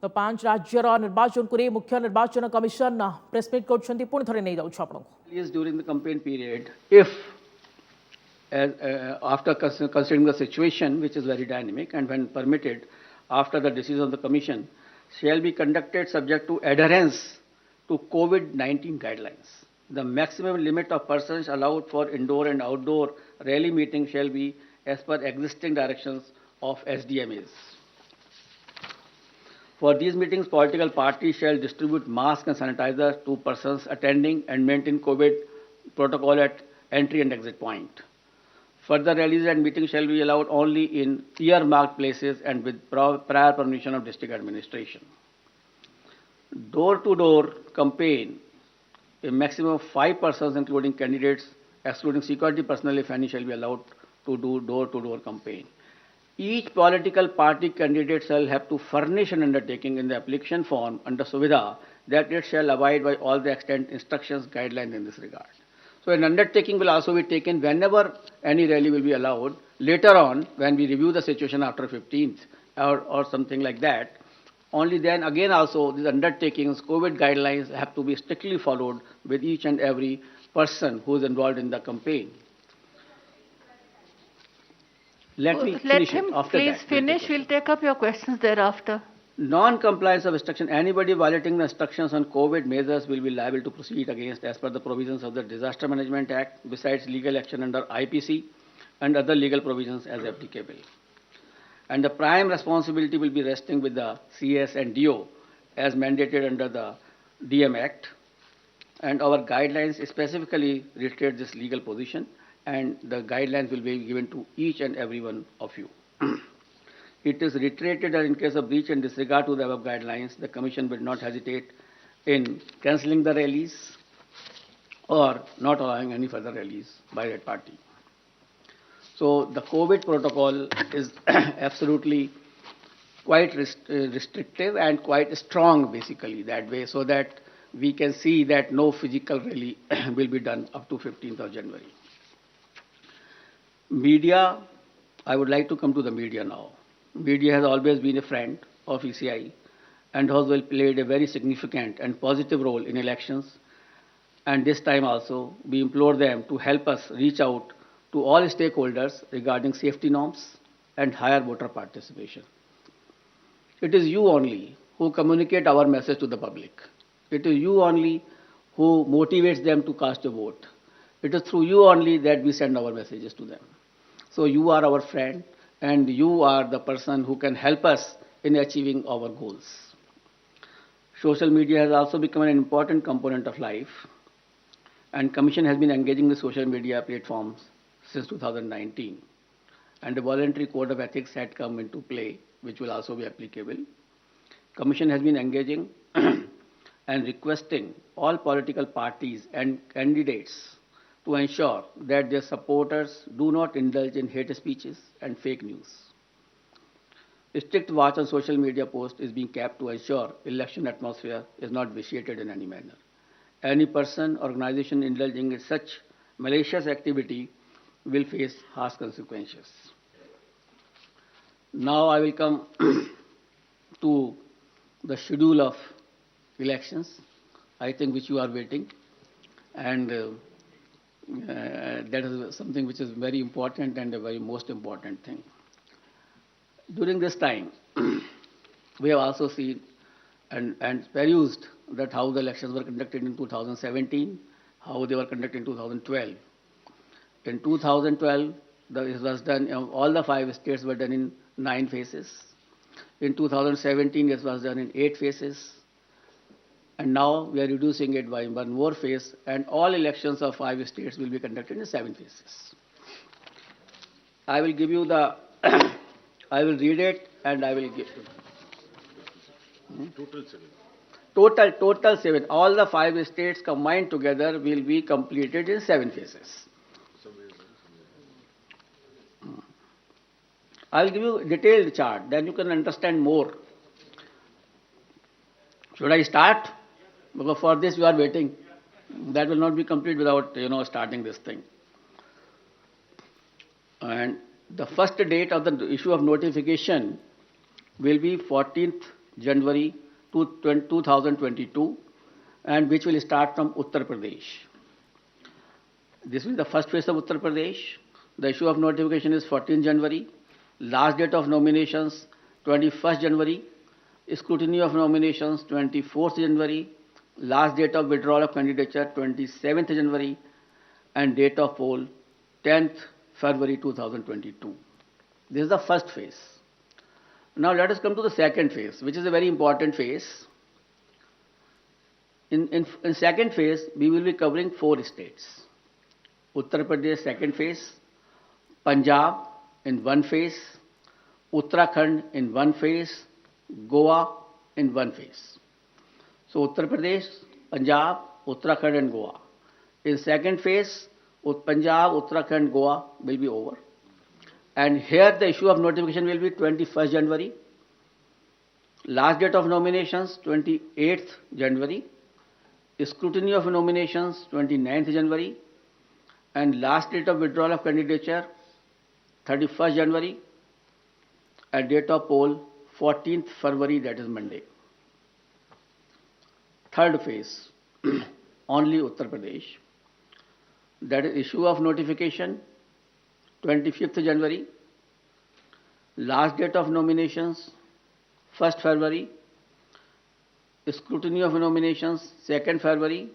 तो 5 राज्यर निर्वाचन को मुख्य निर्वाचन कमिशन प्रेसमिट कर पुणी थे नहीं जाऊँ आपको Is during the campaign period, if after considering the situation, which is very dynamic, and when permitted, after the decision of the Commission, shall be conducted subject to adherence to COVID-19 guidelines. The maximum limit of persons allowed for indoor and outdoor rally meetings shall be as per existing directions of SDMAs. For these meetings, political parties shall distribute masks and sanitizers to persons attending and maintain COVID protocol at entry and exit point. Further rallies and meetings shall be allowed only in earmarked places and with prior permission of district administration. Door-to-door campaign, a maximum of 5 persons, including candidates, excluding security personnel, if any, shall be allowed to do door-to-door campaign. Each political party candidate shall have to furnish an undertaking in the application form under Suvidha that it shall abide by all the extant instructions, guidelines in this regard. So an undertaking will also be taken whenever any rally will be allowed. Later on, when we review the situation after 15th or something like that, only then again also these undertakings, COVID guidelines have to be strictly followed with each and every person who is involved in the campaign. Let me finish him it. After please that, finish. We'll take up your questions thereafter. Non-compliance of instruction. Anybody violating the instructions on COVID measures will be liable to proceed against as per the provisions of the Disaster Management Act, besides legal action under IPC and other legal provisions as applicable. And the prime responsibility will be resting with the CS and DO as mandated under the DM Act. And our guidelines specifically reiterate this legal position, and the guidelines will be given to each and every one of you. It is reiterated that in case of breach and disregard to the above guidelines, the Commission will not hesitate in cancelling the rallies or not allowing any further rallies by that party. So the COVID protocol is absolutely quite restrictive and quite strong basically that way, so that we can see that no physical rally will be done up to 15th of January. Media, I would like to come to the media now. Media has always been a friend of ECI and has played a very significant and positive role in elections. And this time also, we implore them to help us reach out to all stakeholders regarding safety norms and higher voter participation. It is you only who communicate our message to the public. It is you only who motivates them to cast a vote. It is through you only that we send our messages to them. So you are our friend, and you are the person who can help us in achieving our goals. Social media has also become an important component of life, and Commission has been engaging with social media platforms since 2019. And a voluntary code of ethics had come into play, which will also be applicable. Commission has been engaging and requesting all political parties and candidates to ensure that their supporters do not indulge in hate speeches and fake news. A strict watch on social media posts is being kept to ensure election atmosphere is not vitiated in any manner. Any person or organization indulging in such malicious activity will face harsh consequences. Now I will come to the schedule of elections, I think which you are waiting, and that is something which is very important and a very most important thing. During this time, we have also seen and perused that how the elections were conducted in 2017, how they were conducted in 2012. In 2012, it was done, all the 5 states were done in 9 phases. In 2017, it was done in 8 phases. And now we are reducing it by 1 more phase, and all elections of 5 states will be conducted in 7 phases. I will give you the, I will read it and I will give you. Total 7. Total 7. All the 5 states combined together will be completed in 7 phases. I will give you a detailed chart, then you can understand more. Should I start? Because for this you are waiting. That will not be complete without, starting this thing. And the first date of the issue of notification will be 14th January 2022, and which will start from Uttar Pradesh. This is the first phase of Uttar Pradesh. The issue of notification is 14 January. Last date of nominations 21st January. Scrutiny of nominations 24th January. Last date of withdrawal of candidature 27th January. And date of poll 10th February 2022. This is the first phase. Now let us come to the second phase, which is a very important phase. In second phase, we will be covering 4 states. Uttar Pradesh second phase, Punjab in one phase, Uttarakhand in one phase, Goa in one phase. So Uttar Pradesh, Punjab, Uttarakhand and Goa. In second phase, Punjab, Uttarakhand, Goa will be over. And here the issue of notification will be 21st January. Last date of nominations 28th January. Scrutiny of nominations 29th January. And last date of withdrawal of candidature 31st January. And date of poll 14th February, that is Monday. Third phase, only Uttar Pradesh. That is issue of notification 25th January. Last date of nominations 1st February. Scrutiny of nominations 2nd February.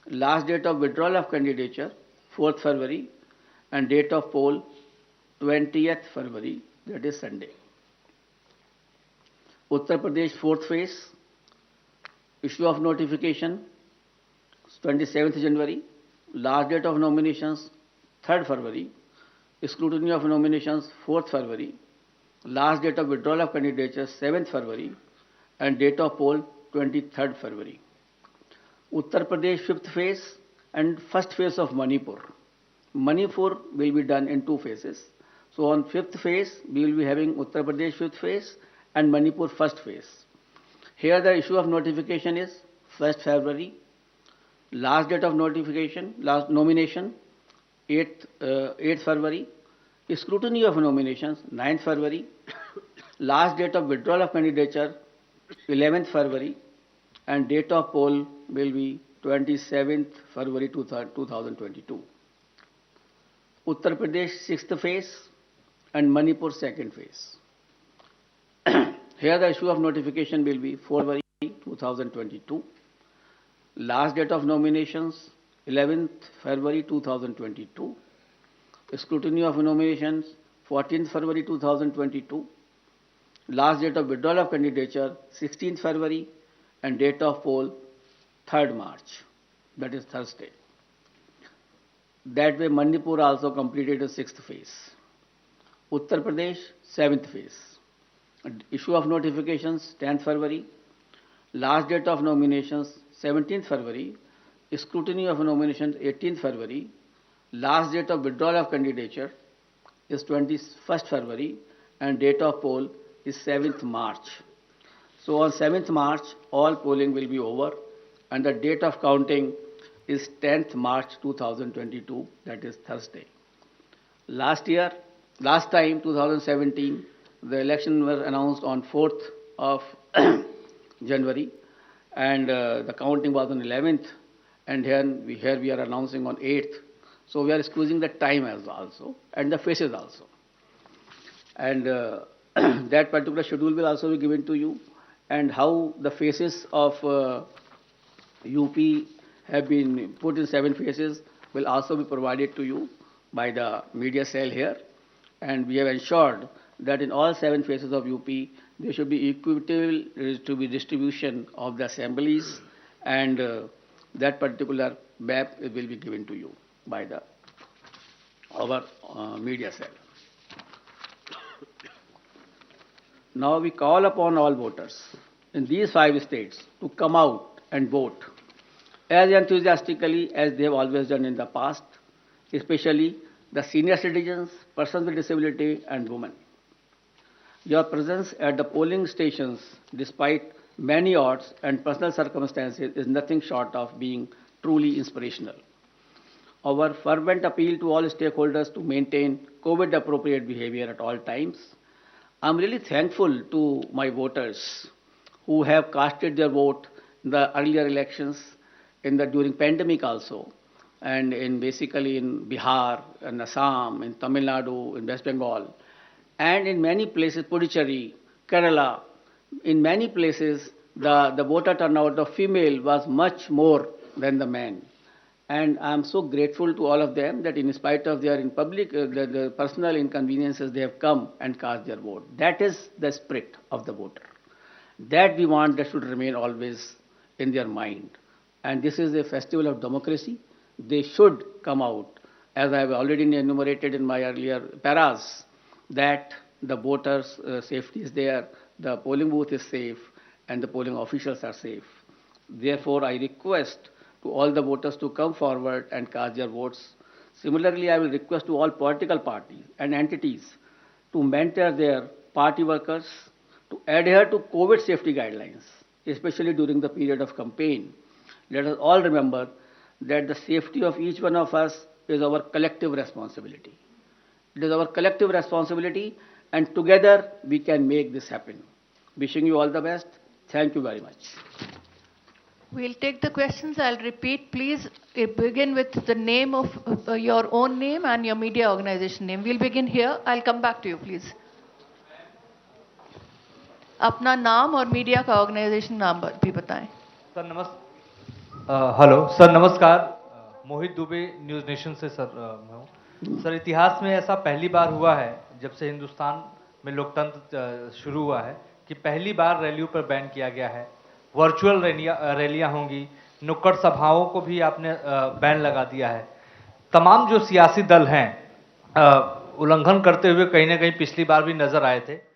Last date of withdrawal of candidature 4th February. And date of poll 20th February, that is Sunday. Uttar Pradesh fourth phase, issue of notification 27th January. Last date of nominations 3rd February. Scrutiny of nominations 4th February. Last date of withdrawal of candidature 7th February. And date of poll 23rd February. Uttar Pradesh fifth phase and first phase of Manipur. Manipur will be done in 2 phases. So on fifth phase, we will be having Uttar Pradesh fifth phase and Manipur first phase. Here the issue of notification is 1st February. Last date of notification, last nomination 8th February. Scrutiny of nominations 9th February. Last date of withdrawal of candidature 11th February. And date of poll will be 27th February 2022. Uttar Pradesh sixth phase and Manipur second phase. Here the issue of notification will be 4 February 2022. Last date of nominations 11th February 2022. Scrutiny of nominations 14th February 2022. Last date of withdrawal of candidature 16th February and date of poll 3rd March, that is Thursday. That way Manipur also completed the 6th phase. Uttar Pradesh 7th phase. Issue of notifications 10th February. Last date of nominations 17th February. Scrutiny of nominations 18th February. Last date of withdrawal of candidature is 21st February and date of poll is 7th March. So on 7th March, all polling will be over and the date of counting is 10th March 2022, that is Thursday. Last time, 2017, the election was announced on 4th of January and the counting was on 11th and here we are announcing on 8th. So we are squeezing the time as also and the phases also. And that particular schedule will also be given to you, and how the phases of UP have been put in 7 phases will also be provided to you by the media cell here. And we have ensured that in all 7 phases of UP, there should be equitable distribution of the assemblies, and that particular map will be given to you by our media cell. Now we call upon all voters in these 5 states to come out and vote as enthusiastically as they have always done in the past, especially the senior citizens, persons with disability and women. Your presence at the polling stations, despite many odds and personal circumstances, is nothing short of being truly inspirational. Our fervent appeal to all stakeholders to maintain COVID-appropriate behavior at all times. I'm really thankful to my voters who have casted their vote in the earlier elections, during pandemic also, and in basically in Bihar, in Assam, in Tamil Nadu, in West Bengal, and in many places, Puducherry, Kerala, in many places, the voter turnout of female was much more than the men. And I'm so grateful to all of them that in spite of their in public, the personal inconveniences, they have come and cast their vote. That is the spirit of the voter. That we want that should remain always in their mind. And this is a festival of democracy. They should come out, as I have already enumerated in my earlier paras, that the voters' safety is there, the polling booth is safe, and the polling officials are safe. Therefore, I request to all the voters to come forward and cast their votes. Similarly, I will request to all political parties and entities to mentor their party workers to adhere to COVID safety guidelines, especially during the period of campaign. Let us all remember that the safety of each one of us is our collective responsibility. It is our collective responsibility, and together we can make this happen. Wishing you all the best. Thank you very much. We'll take the questions. I'll repeat. Please begin with the name of your own name and your media organization name. We'll begin here. I'll come back to you, please. अपना नाम और media का organisation नाम भी बताएं। Sir hello sir, नमस्कार। मोहित Dubey, news nation से sir मैं हूँ। सर, इतिहास में ऐसा पहली बार हुआ है जब से हिंदुस्तान में लोकतंत्र शुरू हुआ है कि पहली बार रैलियों पर बैन किया गया है। वर्चुअल रैलियां होंगी, नुक्कड़ सभाओं को भी आपने बैन लगा दिया है। तमाम जो सियासी दल हैं उल्लंघन करते हुए कहीं ना कहीं पिछली बार भी नजर आए थे।